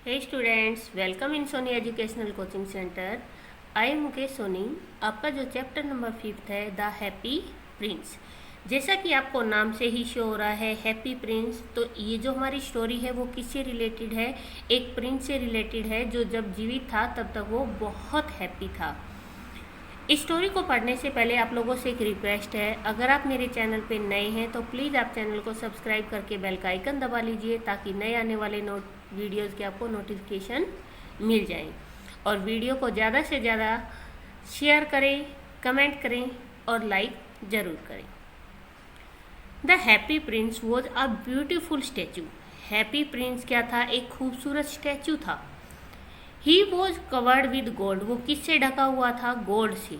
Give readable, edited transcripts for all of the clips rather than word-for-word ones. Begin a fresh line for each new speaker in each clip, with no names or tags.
Hey students, welcome in Sony Educational Coaching Center. I am Mukesh Soni. आपका जो chapter number 5 है the happy Prince, जैसा कि आपको नाम से ही शो हो रहा है हैप्पी प्रिंस, तो ये जो हमारी स्टोरी है वो किससे रिलेटेड है? एक प्रिंस से रिलेटेड है जो जब जीवित था तब तक वो बहुत हैप्पी था। इस स्टोरी को पढ़ने से पहले आप लोगों से एक रिक्वेस्ट है, अगर आप मेरे चैनल पे नए हैं तो प्लीज़ आप चैनल को सब्सक्राइब करके बेल का आइकन दबा लीजिए ताकि नए आने वाले वीडियोज़ के आपको नोटिफिकेशन मिल जाए। और वीडियो को ज़्यादा से ज़्यादा शेयर करें, कमेंट करें और लाइक ज़रूर करें। The happy prince was a beautiful statue. Happy prince क्या था? एक खूबसूरत स्टैचू था। He was covered with gold, वो किससे ढका हुआ था? गोल्ड से।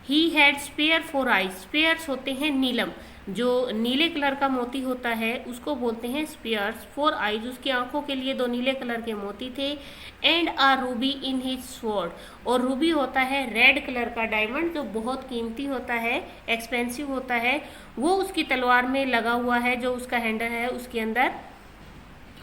He had sapphires for eyes, sapphires होते हैं नीलम, जो नीले कलर का मोती होता है उसको बोलते हैं स्पेयर्स। फॉर आइज, उसकी आंखों के लिए 2 नीले कलर के मोती थे। And a ruby in his sword, और रूबी होता है रेड कलर का डायमंड जो बहुत कीमती होता है, एक्सपेंसिव होता है, वो उसकी तलवार में लगा हुआ है, जो उसका हैंडल है उसके अंदर।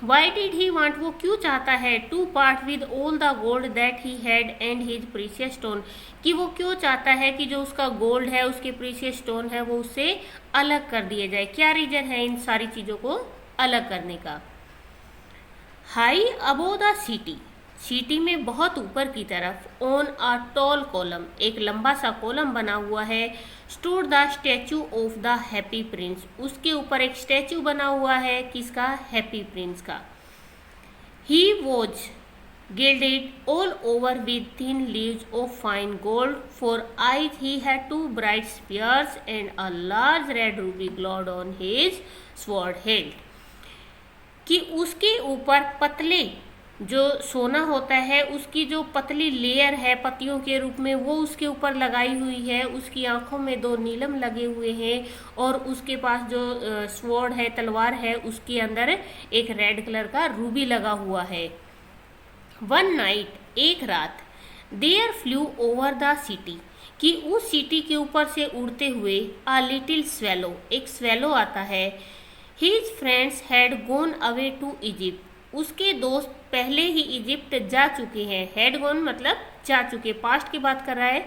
वाई डिड ही वांट, वो क्यों चाहता है? To part with all the gold that he had and his precious stone, कि वो क्यों चाहता है कि जो उसका गोल्ड है, उसके प्रीशियस स्टोन है, वो उससे अलग कर दिए जाए। क्या रीजन है इन सारी चीज़ों को अलग करने का? High above the city, city में बहुत ऊपर की तरफ, ऑन अ टॉल कॉलम, एक लंबा सा कॉलम बना हुआ है, stood the statue of the happy Prince, उसके ऊपर एक स्टैचू बना हुआ है, किसका? हैप्पी प्रिंस का। He was gilded all over with thin leaves of fine gold, for eyes he had 2 bright spears and a large red ruby glowed on his sword hilt, कि उसके ऊपर पतले जो सोना होता है उसकी जो पतली लेयर है पत्तियों के रूप में, वो उसके ऊपर लगाई हुई है। उसकी आंखों में 2 नीलम लगे हुए हैं और उसके पास जो स्वॉर्ड है, तलवार है, उसके अंदर एक रेड कलर का रूबी लगा हुआ है। वन नाइट, एक रात, there flew over the city, कि उस सिटी के ऊपर से उड़ते हुए अ लिटिल स्वेलो, एक स्वेलो आता है। His friends had gone away to Egypt, उसके दोस्त पहले ही इजिप्ट जा चुके हैं। हैड गोन मतलब जा चुके, पास्ट की बात कर रहा है।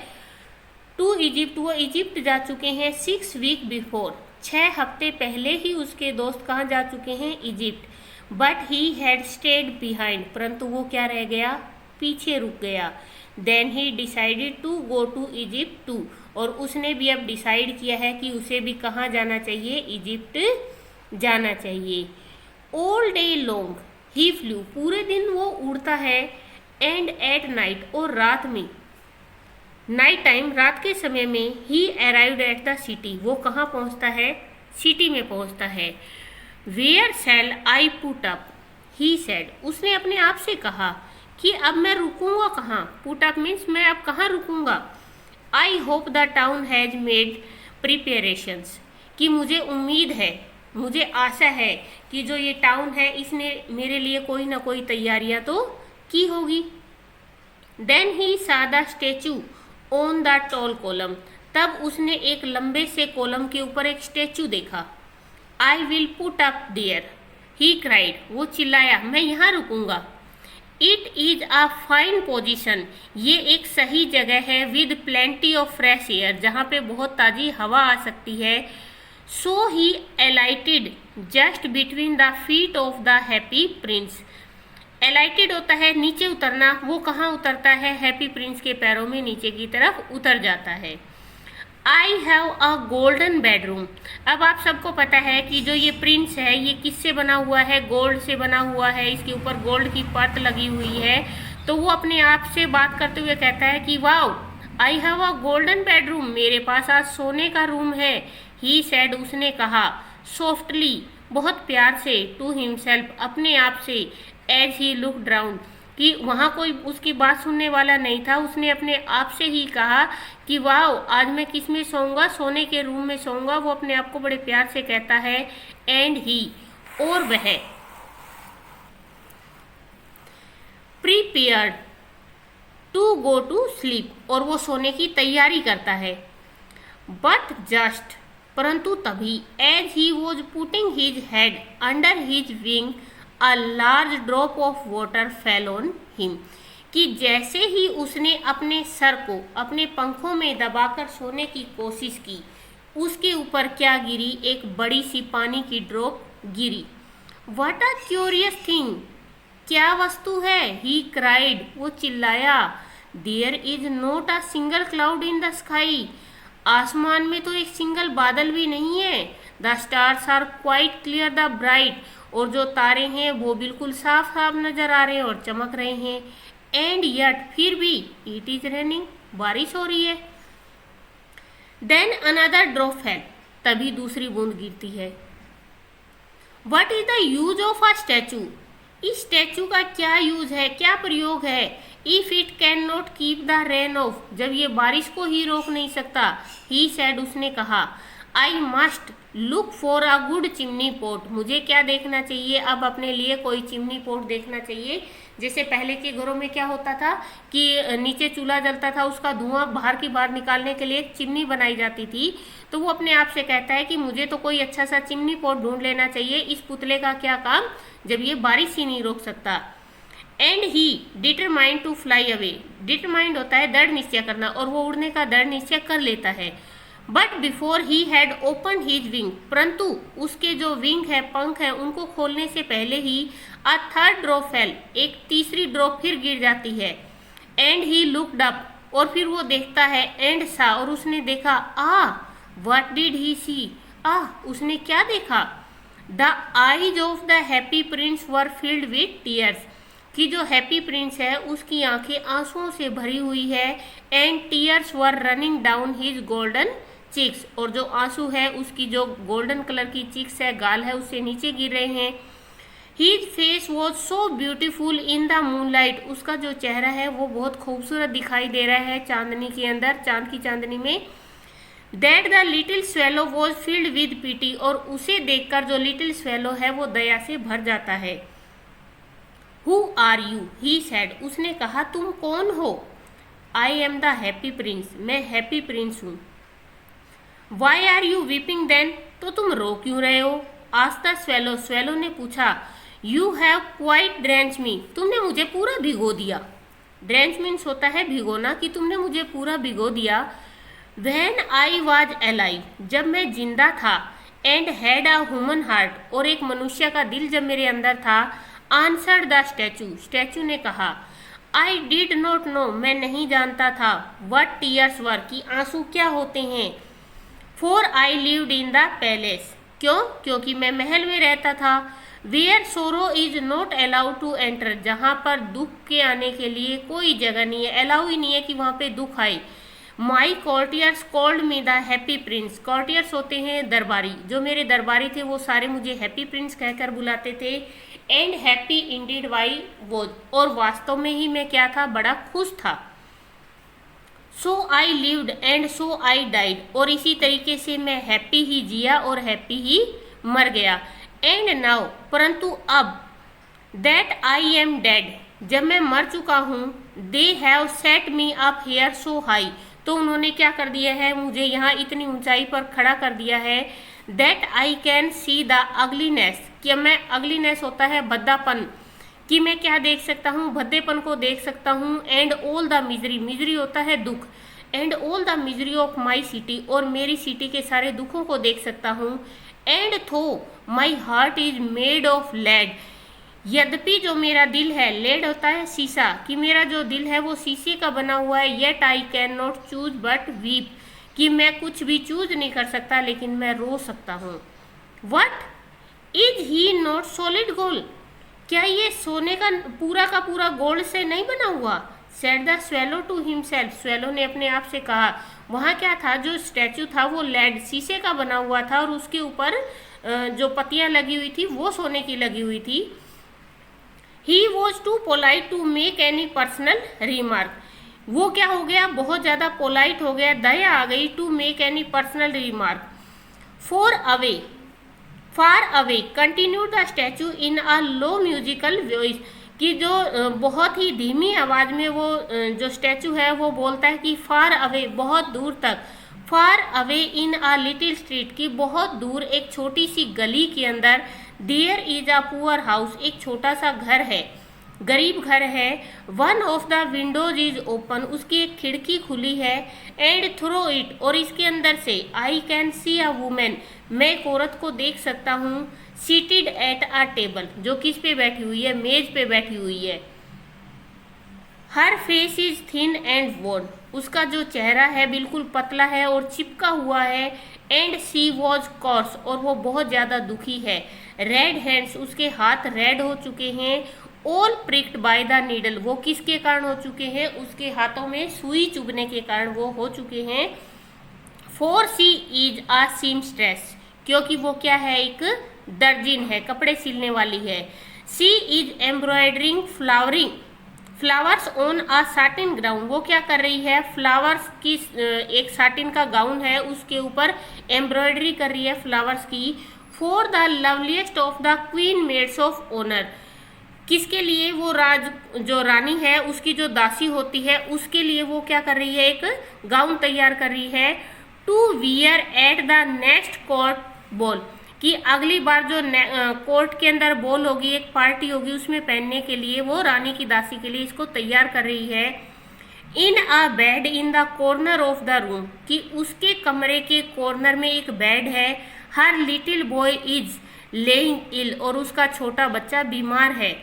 टू इजिप्ट, वो इजिप्ट जा चुके हैं। 6 वीक बिफोर, 6 हफ्ते पहले ही उसके दोस्त कहाँ जा चुके हैं? Egypt. But he had stayed behind, परंतु वो क्या रह गया? पीछे रुक गया। Then he decided to go to Egypt too, और उसने भी अब डिसाइड किया है कि उसे भी कहाँ जाना चाहिए? इजिप्ट जाना चाहिए। ऑल डे लॉन्ग ही फ्लू, पूरे दिन वो उड़ता है। एंड एट नाइट, और रात में, नाइट टाइम, रात के समय में, he arrived at the city, वो कहाँ पहुँचता है? सिटी में पहुँचता है। Where shall I put up, he said, उसने अपने आप से कहा कि अब मैं रुकूंगा कहाँ? पुट अप मीन्स मैं अब कहाँ रुकूंगा। I hope the town has made प्रिपेरेशंस, कि मुझे उम्मीद है, मुझे आशा है कि जो ये टाउन है इसने मेरे लिए कोई ना कोई तैयारियां तो की होगी। देन ही सा the statue on the tall column, तब उसने एक लंबे से कॉलम के ऊपर एक स्टेचू देखा। I will put up there, he cried, वो चिल्लाया, मैं यहाँ रुकूंगा। It is a fine position, ये एक सही जगह है। With plenty of fresh air, जहाँ पे बहुत ताज़ी हवा आ सकती है। So he alighted just between the feet of the happy prince, alighted होता है नीचे उतरना, वो कहाँ उतरता है? हैप्पी प्रिंस के पैरों में नीचे की तरफ उतर जाता है। I have a golden bedroom, अब आप सबको पता है कि जो ये प्रिंस है ये किससे बना हुआ है? गोल्ड से बना हुआ है, इसके ऊपर गोल्ड की परत लगी हुई है। तो वो अपने आप से बात करते हुए कहता है कि wow, I have a golden bedroom, मेरे पास आज सोने का रूम है। ही सेड, उसने कहा, सॉफ्टली, बहुत प्यार से, टू हिमसेल्फ, अपने आप से। एज ही लुक्ड राउंड, कि वहाँ कोई उसकी बात सुनने वाला नहीं था। उसने अपने आप से ही कहा कि वाओ, आज मैं किस में सोऊंगा? सोने के रूम में सोऊंगा। वो अपने आप को बड़े प्यार से कहता है। एंड ही, और वह, prepared to go to sleep, और वो सोने की तैयारी करता है। बट जस्ट, परंतु तभी, as he was putting his head under his wing, a large drop of water fell on him, कि जैसे ही उसने अपने सर को अपने पंखों में दबाकर सोने की कोशिश की, उसके ऊपर क्या गिरी, एक बड़ी सी पानी की ड्रॉप गिरी। व्हाट अ क्यूरियस थिंग, क्या वस्तु है, ही क्राइड, वो चिल्लाया। There is not a single cloud in the sky, आसमान में तो एक सिंगल बादल भी नहीं है। The stars are quite clear the bright, और जो तारे हैं वो बिल्कुल साफ साफ नजर आ रहे हैं और चमक रहे हैं। एंड यट, फिर भी, इट इज रेनिंग, बारिश हो रही है। देन अनदर ड्रॉप फेल, तभी दूसरी बूंद गिरती है। What is the use of a statue, इस स्टैचू का क्या यूज है, क्या प्रयोग है। If it can not keep the rain of, जब ये बारिश को ही रोक नहीं सकता। ही सैड, उसने कहा। I must look for a good chimney pot, मुझे क्या देखना चाहिए, अब अपने लिए कोई चिमनी पोट देखना चाहिए। जैसे पहले के घरों में क्या होता था कि नीचे चूल्हा जलता था, उसका धुआं बाहर की बाहर निकालने के लिए एक चिमनी बनाई जाती थी। तो वो अपने आप से कहता है कि मुझे तो कोई अच्छा सा चिमनी पोट ढूंढ लेना चाहिए, इस पुतले का क्या काम जब ये बारिश ही नहीं रोक सकता। And he determined to fly away, determined होता है दृढ़ निश्चय करना, और वो उड़ने का दृढ़ निश्चय कर लेता है। But before he had open his wing, परंतु उसके जो विंग है, पंख है, उनको खोलने से पहले ही अ थर्ड ड्रॉप फेल, एक तीसरी ड्रॉप फिर गिर जाती है। एंड ही लुक्ड अप, और फिर वो देखता है। एंड सा, और उसने देखा। व्हाट डिड ही सी, उसने क्या देखा। The eyes of the happy Prince were filled with tears, कि जो हैप्पी प्रिंस है उसकी आंखें आंसुओं से भरी हुई है। And tears were running down his golden cheeks, और जो आंसू है उसकी जो गोल्डन कलर की चिक्स है, गाल है, उससे नीचे गिर रहे हैं। His face was so beautiful in the moonlight, उसका जो चेहरा है वो बहुत खूबसूरत दिखाई दे रहा है चांदनी के अंदर, चांद की चांदनी में। That the little swallow was field with PT, और उसे देखकर जो लिटिल स्वेलो है वो दया से भर जाता है। Who are you, he said, उसने कहा तुम कौन हो। I am the happy prince, मैं हैप्पी प्रिंस हूँ। Why are you weeping then, तो तुम रो क्यों रहे हो। आस्क्ड द स्वेलो, स्वेलो ने पूछा। यू हैव क्वाइट ड्रेंच मी, तुमने मुझे पूरा भिगो दिया। ड्रेंच मीन्स होता है भिगोना, कि तुमने मुझे पूरा भिगो दिया। व्हेन आई वॉज अलाइव, जब मैं जिंदा था। And had a human heart, और एक मनुष्य का दिल जब मेरे अंदर था। आंसर्ड द स्टैचू, स्टैचू ने कहा। आई डिड नॉट नो, मैं नहीं जानता था। व्हाट टीयर्स वर, कि आंसू क्या होते हैं। For I lived in the palace, क्यों, क्योंकि मैं महल में रहता था। Where sorrow is not allowed to enter, जहाँ पर दुख के आने के लिए कोई जगह नहीं है, अलाउ ही नहीं है कि वहाँ पे दुख आए। My courtiers called me the happy prince, courtiers होते हैं दरबारी, जो मेरे दरबारी थे वो सारे मुझे हैप्पी प्रिंस कहकर बुलाते थे। And happy Indeed why was, और वास्तव में ही मैं क्या था, बड़ा खुश था। So I lived and so I died, और इसी तरीके से मैं हैप्पी ही जिया और हैप्पी ही मर गया। एंड नाउ, परंतु अब, दैट आई एम डेड, जब मैं मर चुका हूँ। They have set me up here so high, तो उन्होंने क्या कर दिया है, मुझे यहाँ इतनी ऊंचाई पर खड़ा कर दिया है। That I can see the ugliness, कि मैं, अगलीनेस होता है भद्दापन, कि मैं क्या देख सकता हूँ, भद्देपन को देख सकता हूँ। And all the misery, misery होता है दुख। And all the misery of my city, और मेरी सिटी के सारे दुखों को देख सकता हूँ। And though my heart is made of lead, यद्यपि जो मेरा दिल है, लेड होता है शीशा, कि मेरा जो दिल है वो शीशे का बना हुआ है। Yet I can not choose but weep, कि मैं कुछ भी चूज नहीं कर सकता लेकिन मैं रो सकता हूँ। What is he not solid gold, क्या ये सोने का पूरा गोल्ड से नहीं बना हुआ। Said the swallow to himself, swallow ने अपने आप से कहा। वहाँ क्या था, जो स्टैचू था वो लेड, शीशे का बना हुआ था, और उसके ऊपर जो पत्तियां लगी हुई थी वो सोने की लगी हुई थी। He was too polite to make any personal remark, वो क्या हो गया, बहुत ज़्यादा पोलाइट हो गया, दया आ गई। To make any personal remark. Far away continue the statue in a low musical voice, कि जो बहुत ही धीमी आवाज में वो जो स्टैचू है वो बोलता है कि फार अवे, बहुत दूर तक। Far away in a little street, की बहुत दूर एक छोटी सी गली के अंदर। There is a poor house, एक छोटा सा घर है, गरीब घर है। One of the windows is open, उसकी एक खिड़की खुली है। एंड थ्रू इट, और इसके अंदर से, I can see a women, मैं एक औरत को देख सकता हूँ। सीटेड एट अ टेबल, जो किस पे बैठी हुई है, मेज पे बैठी हुई है। हर फेस इज थिन एंड वोन, उसका जो चेहरा है बिल्कुल पतला है और चिपका हुआ है। एंड शी वॉज कॉर्स, और वो बहुत ज़्यादा दुखी है। रेड हैंड्स, उसके हाथ रेड हो चुके हैं। ऑल प्रिक्ड बाय द नीडल, वो किसके कारण हो चुके हैं, उसके हाथों में सुई चुभने के कारण वो हो चुके हैं। For she is a seamstress, क्योंकि वो क्या है, एक दर्जिन है, कपड़े सिलने वाली है। She is embroidering flowers on a satin ground, वो क्या कर रही है, फ्लावर्स की एक साटिन का गाउन है, उसके ऊपर एम्ब्रॉयडरी कर रही है फ्लावर्स की। For the loveliest of the queen maids of honour, किसके लिए, वो जो रानी है उसकी जो दासी होती है उसके लिए वो क्या कर रही है, एक गाउन तैयार कर रही है। To wear at the next court ball, कि अगली बार जो कोर्ट के अंदर बॉल होगी, एक पार्टी होगी, उसमें पहनने के लिए वो रानी की दासी के लिए इसको तैयार कर रही है। In a bed in the corner of the room, कि उसके कमरे के कॉर्नर में एक बेड है। हर little boy is lying ill, और उसका छोटा बच्चा बीमार है।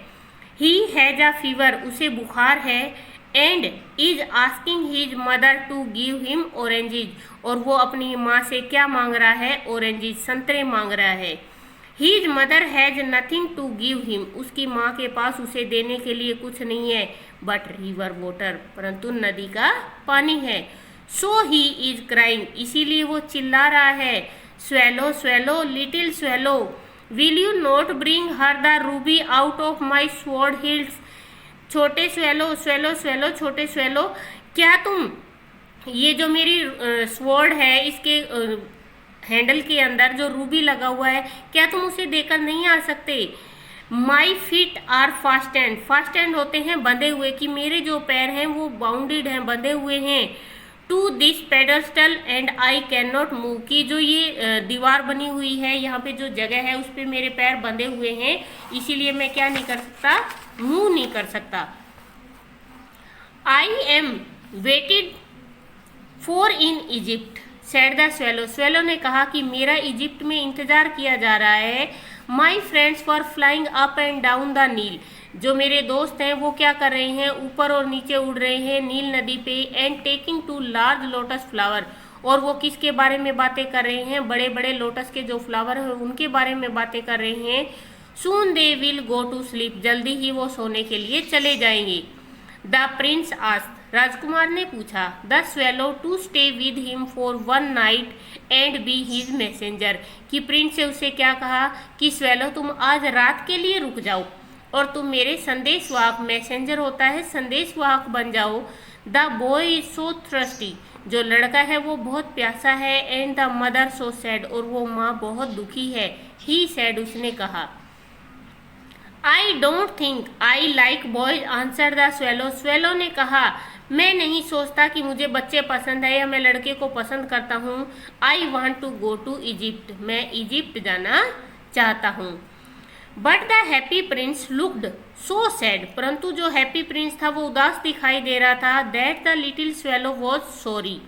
ही हैज अ फीवर, उसे बुखार है। And is asking his mother to give him oranges, और वो अपनी माँ से क्या मांग रहा है, ऑरेंजेज, संतरे मांग रहा है। His mother has nothing to give him, उसकी माँ के पास उसे देने के लिए कुछ नहीं है। बट रिवर वाटर, परंतु नदी का पानी है। सो ही इज क्राइंग, इसीलिए वो चिल्ला रहा है। Swallow swallow little swallow, will you not bring her the Ruby out of my sword hills, छोटे स्वेलो स्वेलो स्वेलो, छोटे स्वेलो, क्या तुम ये जो मेरी स्वॉर्ड है, इसके हैंडल के अंदर जो रूबी लगा हुआ है, क्या तुम उसे देकर नहीं आ सकते। My feet are fast and होते हैं बंधे हुए, कि मेरे जो पैर हैं वो बाउंडेड हैं, बंधे हुए हैं। To this pedestal and I can not move, की जो ये दीवार बनी हुई है, यहाँ पे जो जगह है उस पर मेरे पैर बंधे हुए हैं, इसीलिए मैं क्या नहीं कर सकता, मूव नहीं कर सकता। I am waited for in Egypt said the swallow, swallow ने कहा कि मेरा इजिप्ट में इंतजार किया जा रहा है। My friends for flying up and down the Nile, जो मेरे दोस्त हैं वो क्या कर रहे हैं, ऊपर और नीचे उड़ रहे हैं नील नदी पे। And taking two large lotus flower, और वो किसके बारे में बातें कर रहे हैं, बड़े बड़े लोटस के जो फ्लावर हैं उनके बारे में बातें कर रहे हैं। Soon they will go to sleep, जल्दी ही वो सोने के लिए चले जाएंगे। द प्रिंस आस्क्ड, राजकुमार ने पूछा। The swallow to stay with him for one night and be his messenger, कि प्रिंस से उसे क्या कहा कि स्वेलो तुम आज रात के लिए रुक जाओ और तुम मेरे संदेशवाहक, मैसेंजर होता है संदेशवाहक, बन जाओ। The boy is so thirsty, जो लड़का है वो बहुत प्यासा है। And the mother so sad, और वो माँ बहुत दुखी है। ही सैड, उसने कहा। I don't think I like boys answer the swallow, swallow ने कहा मैं नहीं सोचता कि मुझे बच्चे पसंद है या मैं लड़के को पसंद करता हूँ। I want to go to Egypt, मैं इजिप्ट जाना चाहता हूँ। But the happy prince looked so sad, परंतु जो हैप्पी प्रिंस था वो उदास दिखाई दे रहा था। That the little swallow was sorry,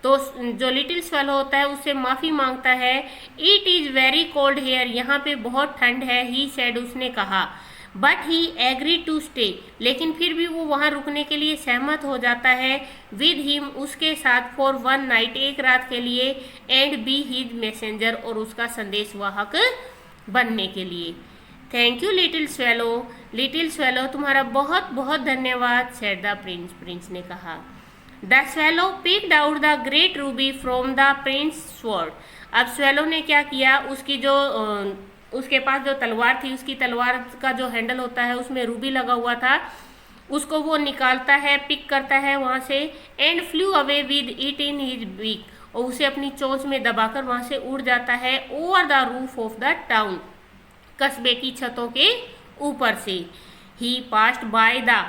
तो जो लिटिल स्वेलो होता है उससे माफ़ी मांगता है। It is very cold here, यहाँ पे बहुत ठंड है। ही सैड, उसने कहा। But he agree to stay, लेकिन फिर भी वो वहाँ रुकने के लिए सहमत हो जाता है। विद हिम, उसके साथ, फॉर वन नाइट, एक रात के लिए। एंड बी हिज मैसेंजर, और उसका संदेशवाहक बनने के लिए। Thank you little swallow, little swallow तुम्हारा बहुत बहुत धन्यवाद, सेड द प्रिंस, प्रिंस ने कहा। The swallow picked out the great Ruby from the Prince sword, अब स्वेलो ने क्या किया, उसकी जो उसके पास जो तलवार थी, उसकी तलवार का जो हैंडल होता है उसमें रूबी लगा हुआ था, उसको वो निकालता है, पिक करता है वहाँ से। And flew away with it in his beak, और उसे अपनी चोंच में दबाकर वहाँ से उड़ जाता है। Over the roof of the town, कस्बे की छतों के ऊपर से। He passed by the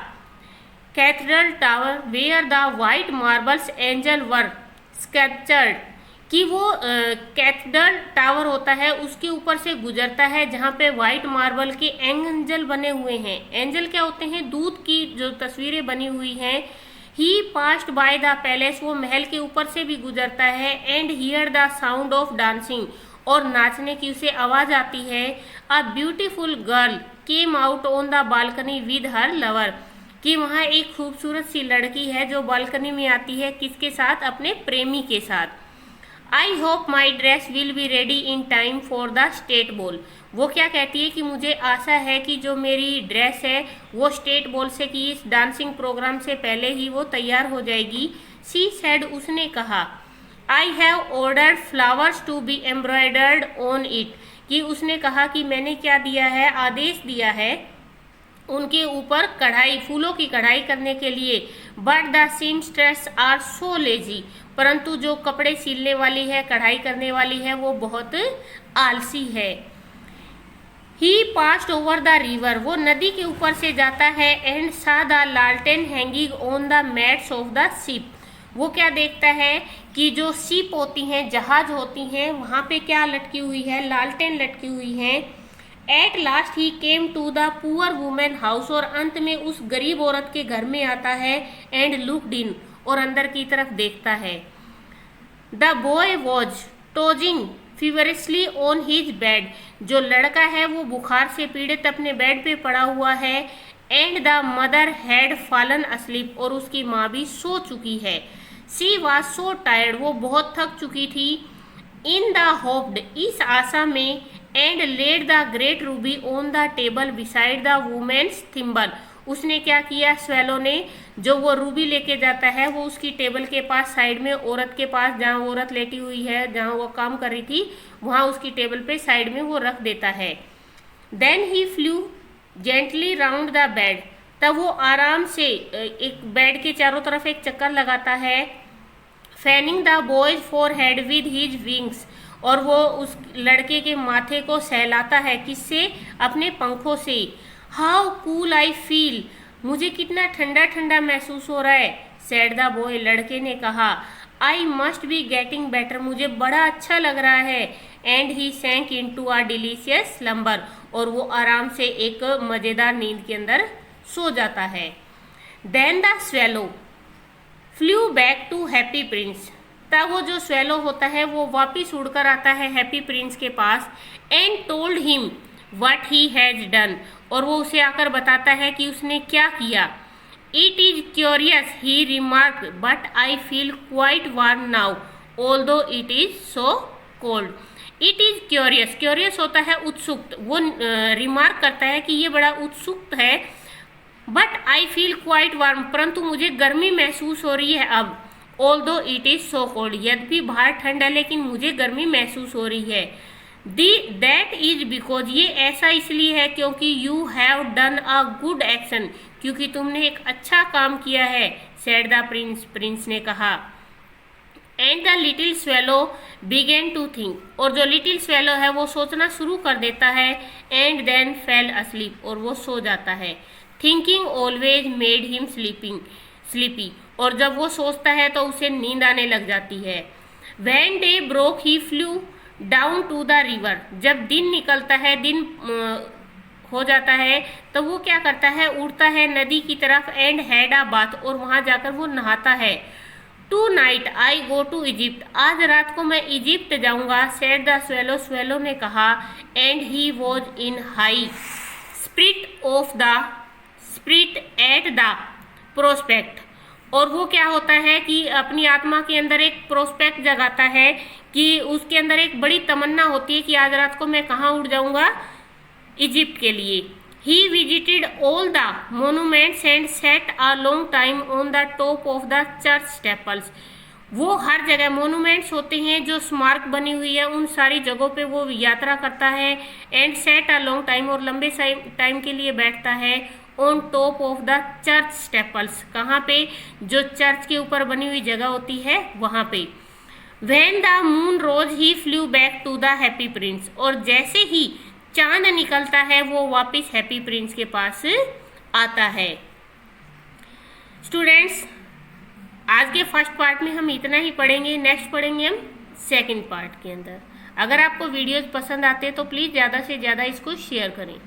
cathedral tower where the white marbles angel were sculptured कि वो कैथेड्रल टावर होता है उसके ऊपर से गुजरता है जहाँ पे वाइट मार्बल के एंजल बने हुए हैं। एंजल क्या होते हैं? दूध की जो तस्वीरें बनी हुई हैं। ही पास्ड बाय द पैलेस, वो महल के ऊपर से भी गुजरता है। And here the sound of dancing, और नाचने की उसे आवाज आती है। A beautiful girl came out on the balcony with her lover, कि वहाँ एक खूबसूरत सी लड़की है जो बालकनी में आती है, किसके साथ? अपने प्रेमी के साथ। I hope my dress will be ready in time for the state ball, वो क्या कहती है कि मुझे आशा है कि जो मेरी ड्रेस है वो स्टेट बॉल से, कि इस डांसिंग प्रोग्राम से पहले ही वो तैयार हो जाएगी। शी सेड, उसने कहा। I have ordered flowers to be embroidered on it, कि उसने कहा कि मैंने क्या दिया है? आदेश दिया है उनके ऊपर कढ़ाई, फूलों की कढ़ाई करने के लिए। But the seamstress are so lazy, परंतु जो कपड़े सिलने वाली है, कढ़ाई करने वाली है, वो बहुत आलसी है। ही पास्ड ओवर द रिवर, वो नदी के ऊपर से जाता है। एंड सा द लालटेन hanging on the mats of the ship, वो क्या देखता है कि जो शिप होती हैं, जहाज होती हैं, वहाँ पे क्या लटकी हुई है? लालटेन लटकी हुई हैं। At last he came to the poor women house, और अंत में उस गरीब औरत के घर में आता है। एंड लुक्ड इन, और अंदर की तरफ देखता है। The boy was tossing feverishly on his bed, जो लड़का है वो बुखार से पीड़ित अपने बेड पे पड़ा हुआ है। And the mother had fallen asleep, और उसकी माँ भी सो चुकी है। शी वॉज सो टायर्ड, वो बहुत थक चुकी थी। इन द होप्ड, इस आशा में। And laid the great ruby on the table beside the women's thimble, उसने क्या किया? स्वेलो ने जो वो रूबी लेके जाता है वो उसकी टेबल के पास साइड में, औरत के पास, जहाँ औरत लेटी हुई है, जहाँ वो काम कर रही थी, वहाँ उसकी टेबल पे साइड में वो रख देता है। Then he flew gently round the bed, तब वो आराम से एक बेड के चारों तरफ एक चक्कर लगाता है। Fanning the boys forehead with his wings, और वो उस लड़के के माथे को सहलाता है, किससे? अपने पंखों से। हाउ कूल आई फील, मुझे कितना ठंडा ठंडा महसूस हो रहा है। सैड द बॉय, लड़के ने कहा। I must be getting better, मुझे बड़ा अच्छा लग रहा है। And he sank into a delicious slumber, और वो आराम से एक मज़ेदार नींद के अंदर सो जाता है। Then the swallow flew back to happy prince, तब वो जो स्वेलो होता है वो वापिस उड़कर आता है हैप्पी प्रिंस के पास। And told him what he has done, और वो उसे आकर बताता है कि उसने क्या किया। It is curious he remark, but I feel quite warm now although it is so cold. It is curious, curious होता है उत्सुक, वो रिमार्क करता है कि ये बड़ा उत्सुक है। But I feel quite warm, परंतु मुझे गर्मी महसूस हो रही है अब। Although it is so cold, यद्यपि बाहर ठंड है लेकिन मुझे गर्मी महसूस हो रही है। दैट इज बिकॉज, ये ऐसा इसलिए है क्योंकि you have done a good action, क्योंकि तुमने एक अच्छा काम किया है। सेड द प्रिंस, प्रिंस ने कहा। And the little swallow began to think, और जो लिटिल स्वेलो है वो सोचना शुरू कर देता है। एंड देन फेल अस्लीप, और वो सो जाता है। Thinking always made him sleepy, और जब वो सोचता है तो उसे नींद आने लग जाती है। When day broke he flew down to the river, जब दिन निकलता है, दिन हो जाता है, तो वो क्या करता है? उड़ता है नदी की तरफ। एंड हैड अ बाथ, और वहाँ जाकर वो नहाता है। Tonight I go to Egypt, आज रात को मैं इजिप्ट जाऊँगा। सेड द स्वेलो, स्वेलो ने कहा। And he was in high spirit at the prospect, और वो क्या होता है कि अपनी आत्मा के अंदर एक प्रोस्पेक्ट जगाता है, कि उसके अंदर एक बड़ी तमन्ना होती है कि आज रात को मैं कहाँ उड़ जाऊँगा? इजिप्ट के लिए। He visited all the monuments and set a long time on the top of the church staples, वो हर जगह मोनूमेंट्स होते हैं जो स्मारक बनी हुई है, उन सारी जगहों पे वो यात्रा करता है। And set a long time, और लंबे टाइम के लिए बैठता है। On top of the church staples, कहाँ पे? जो चर्च के ऊपर बनी हुई जगह होती है वहाँ पे। When the moon rose he flew back to the happy prince, और जैसे ही चांद निकलता है वो वापस हैप्पी प्रिंस के पास आता है। स्टूडेंट्स, आज के फर्स्ट पार्ट में हम इतना ही पढ़ेंगे। नेक्स्ट पढ़ेंगे हम सेकंड पार्ट के अंदर। अगर आपको वीडियोस पसंद आते हैं तो प्लीज़ ज़्यादा से ज़्यादा इसको शेयर करें।